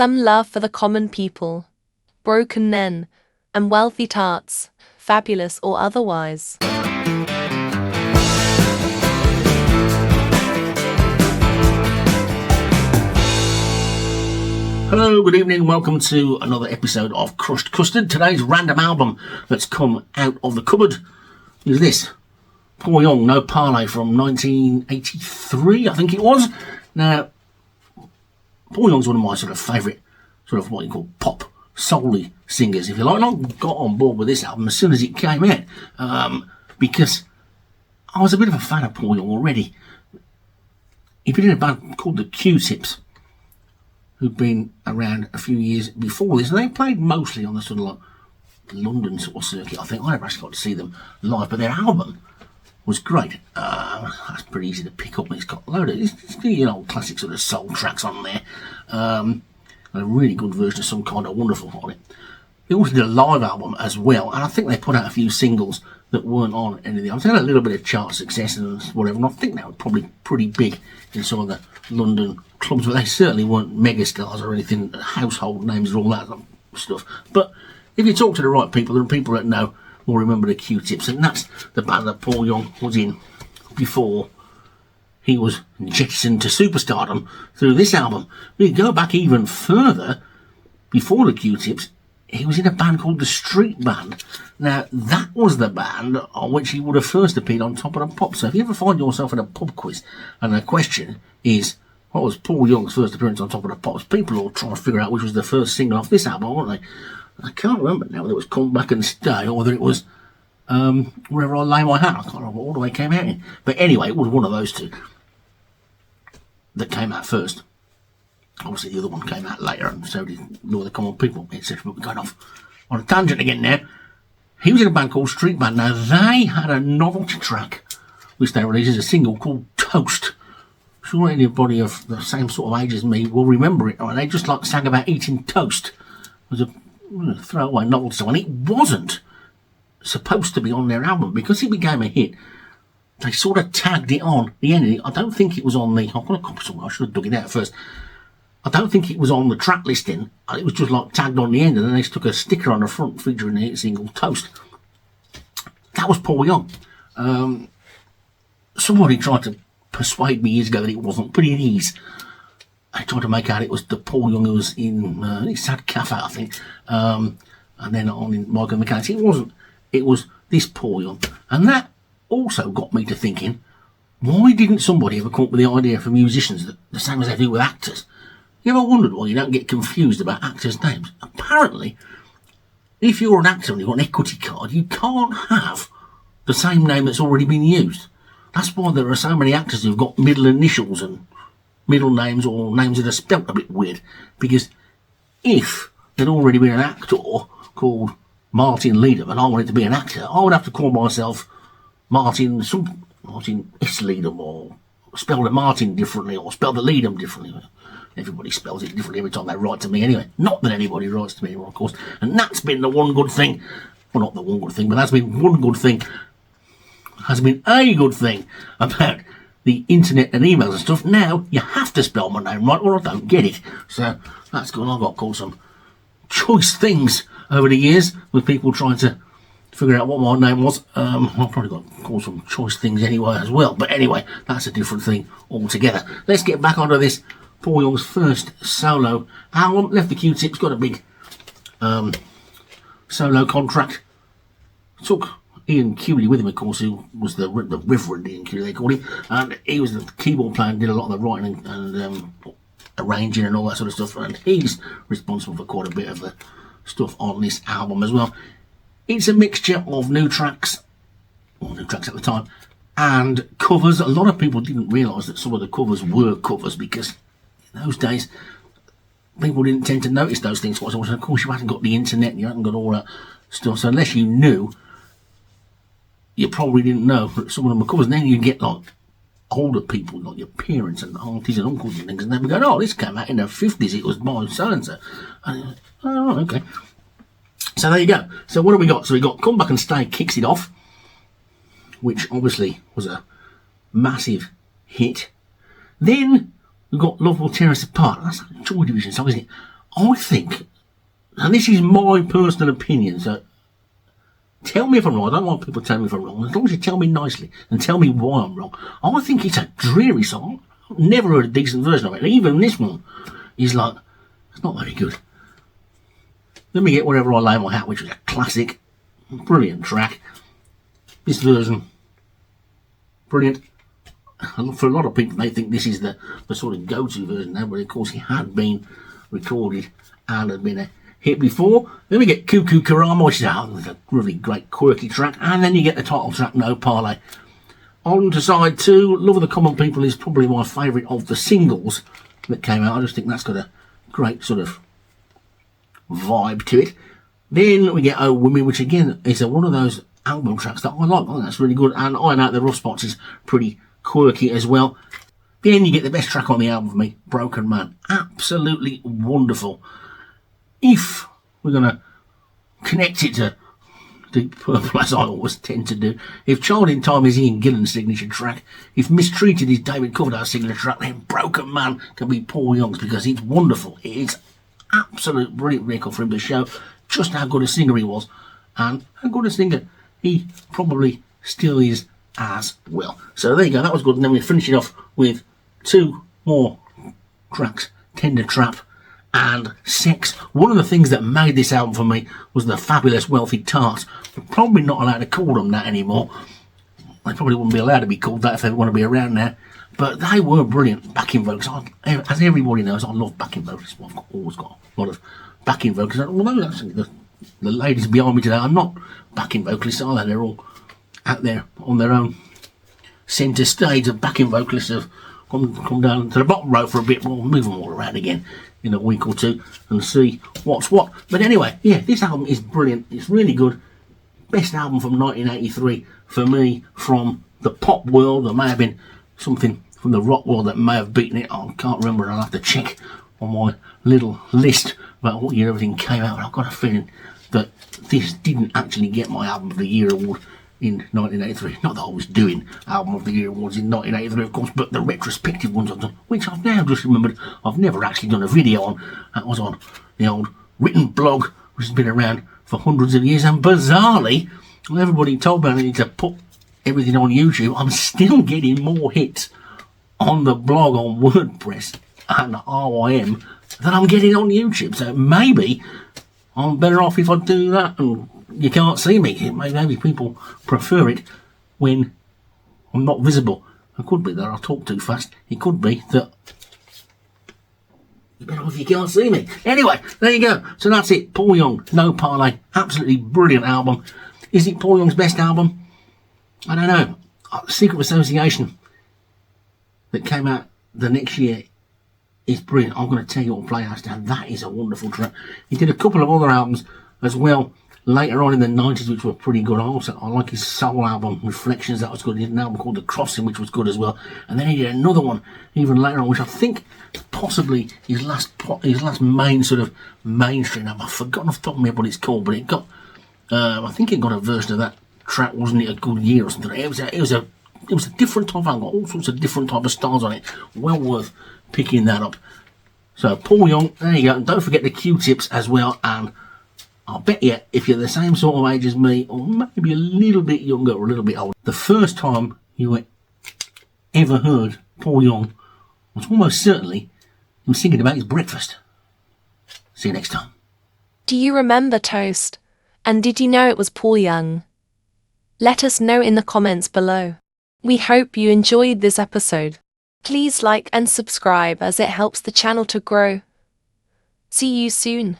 some love for the common people, broken men, and wealthy tarts, fabulous or otherwise. Hello, good evening, welcome to another episode of Crushed Custard. Today's random album that's come out of the cupboard is this, Paul Young, No Parlez from 1983, I think it was. Now, Paul Young's one of my sort of favourite, sort of what you call pop, soul-y singers, if you like. And I got on board with this album as soon as it came out, because I was a bit of a fan of Paul Young already. He'd been in a band called the Q-Tips, who'd been around a few years before this, and they played mostly on the sort of like London sort of circuit. I think I never actually got to see them live, but their album was great. That's pretty easy to pick up, and it's got a load of classic sort of soul tracks on there, and a really good version of Some Kind of Wonderful on it. They also did a live album as well, and I think they put out a few singles that weren't on any of the albums. They had a little bit of chart success and whatever, and I think they were probably pretty big in some of the London clubs, but they certainly weren't megastars or anything, household names or all that stuff. But if you talk to the right people, there are people that know will remember the Q-Tips, and that's the band that Paul Young was in before he was jettisoned to superstardom through this album. We go back even further, before the Q-Tips, he was in a band called the Street Band. Now, that was the band on which he would have first appeared on Top of the Pops. So if you ever find yourself in a pub quiz and the question is, what was Paul Young's first appearance on Top of the Pops? People will try to figure out which was the first single off this album, won't they? I can't remember now whether it was Come Back and Stay or whether it was Wherever I Lay My Hat. I can't remember what order they came out in. But anyway, it was one of those two that came out first. Obviously, the other one came out later, and so did Law of the Common People, etc. But we're going off on a tangent again now. He was in a band called Street Band. Now, they had a novelty track, which they released as a single called Toast. Sure, anybody of the same sort of age as me will remember it. Right? They just like sang about eating toast. It was a throwaway novelty song, and it wasn't supposed to be on their album because it became a hit. They sort of tagged it on the end of it. I don't think it was on the. I've got a copy somewhere. I should have dug it out first. I don't think it was on the track listing. It was just like tagged on the end, and then they stuck a sticker on the front featuring the hit single Toast. That was Paul Young. Somebody tried to persuade me years ago that it wasn't, but it is. I tried to make out it was the Paul Young who was in Sad Cafe, I think, and then on in Michael Mechanics. It wasn't. It was this Paul Young, and that also got me to thinking, why didn't somebody ever come up with the idea for musicians that the same as they do with actors? You ever wondered why you don't get confused about actors' names? Apparently, if you're an actor and you've got an equity card, you can't have the same name that's already been used. That's why there are so many actors who've got middle initials and middle names or names that are spelt a bit weird. Because if there'd already been an actor called Martin Leedham and I wanted to be an actor, I would have to call myself Martin S. Leedham, or spell the Martin differently, or spell the Leedham differently. Everybody spells it differently every time they write to me anyway. Not that anybody writes to me anymore, of course. And that's been the one good thing. Well, not the one good thing, but that's been one good thing. Has been a good thing about the internet and emails and stuff. Now, you have to spell my name right or I don't get it. So, that's good. I got called some choice things over the years with people trying to figure out what my name was. I've probably got called some choice things anyway as well. But anyway, that's a different thing altogether. Let's get back onto this. Paul Young's first solo album. Left the Q-Tips, got a big solo contract. Took Ian Cooley with him, of course, who was the Reverend Ian Cooley, they called him. And he was the keyboard player and did a lot of the writing and arranging and all that sort of stuff. And he's responsible for quite a bit of the stuff on this album as well. It's a mixture of new tracks, or new tracks at the time, and covers. A lot of people didn't realise that some of the covers were covers because in those days, people didn't tend to notice those things. And of course, you hadn't got the internet, and you hadn't got all that stuff. So unless you knew, you probably didn't know that some of them were covers. And then you get like older people, like your parents and aunties and uncles and things, and they would go, "Oh, this came out in the 50s. It was by so and so." And oh, okay. So there you go. So what have we got? So we got Come Back and Stay kicks it off, which obviously was a massive hit. Then we've got Love Will Tear Us Apart. That's a Joy Division song, isn't it? I think, and this is my personal opinion, so tell me if I'm wrong. I don't want people telling me if I'm wrong. As long as you tell me nicely and tell me why I'm wrong. I think it's a dreary song. I've never heard a decent version of it. And even this one is like, it's not very good. Let me get Wherever I Lay My Hat, which was a classic, brilliant track. This version, brilliant. For a lot of people, they think this is the sort of go-to version now, but of course it had been recorded and had been a hit before. Then we get Cuckoo Karama, which is a really great quirky track, and then you get the title track, No Parlez. On to side 2, Love of the Common People is probably my favourite of the singles that came out. I just think that's got a great sort of vibe to it. Then we get Oh Women, which again is one of those album tracks that I like. I think that's really good, and Iron Out the Rough Spots is pretty quirky as well. Then you get the best track on the album for me, Broken Man. Absolutely wonderful. If we're going to connect it to Deep Purple, as I always tend to do, if Child in Time is Ian Gillan's signature track, if Mistreated is David Coverdale's signature track, then Broken Man can be Paul Young's, because it's wonderful. It is absolute brilliant record for him to show just how good a singer he was, and how good a singer he probably still is as well. So there you go, that was good. And then we finish it off with 2 more tracks, Tender Trap and Sex. One of the things that made this album for me was the Fabulous Wealthy Tarts. We're probably not allowed to call them that anymore. They probably wouldn't be allowed to be called that if they want to be around now. But they were brilliant backing vocals. As everybody knows, I love backing vocals. I've always got a lot of backing vocals. Although actually the ladies behind me today are not backing vocalists either. They're all out there on their own centre stage. Of backing vocalists have come down to the bottom row for a bit. We'll move them all around again in a week or two and see what's what. But anyway, yeah, this album is brilliant. It's really good. Best album from 1983 for me from the pop world. There may have been something from the rock world that may have beaten it. I can't remember. I'll have to check on my little list about what year everything came out. But I've got a feeling that this didn't actually get my Album of the Year award in 1983. Not that I was doing Album of the Year awards in 1983, of course, but the retrospective ones I've done, which I've now just remembered I've never actually done a video on. That was on the old written blog, which has been around for hundreds of years, and bizarrely, everybody told me I need to put everything on YouTube. I'm still getting more hits on the blog on WordPress and RYM than I'm getting on YouTube. So maybe I'm better off if I do that and you can't see me. Maybe people prefer it when I'm not visible. It could be that I talk too fast. It could be that you're better off if you can't see me. Anyway, there you go. So that's it. Paul Young, No Parlez. Absolutely brilliant album. Is it Paul Young's best album? I don't know. Secret Association that came out the next year is brilliant. I'm going to tell you what Playhouse down. That is a wonderful track. He did a couple of other albums as well later on in the 90s, which were pretty good. I like his soul album, Reflections. That was good. He did an album called The Crossing, which was good as well. And then he did another one even later on, which I think possibly his last main sort of mainstream album. I've forgotten off the top of my head what it's called, but it got I think it got a version of that track, Wasn't It a Good Year or something. It was a different type of album, all sorts of different type of styles on it. Well worth picking that up. So Paul Young, there you go. And don't forget the Q-Tips as well. And I'll bet you, if you're the same sort of age as me, or maybe a little bit younger or a little bit older, the first time you ever heard Paul Young was almost certainly him singing about his breakfast. See you next time. Do you remember Toast? And did you know it was Paul Young? Let us know in the comments below. We hope you enjoyed this episode. Please like and subscribe as it helps the channel to grow. See you soon.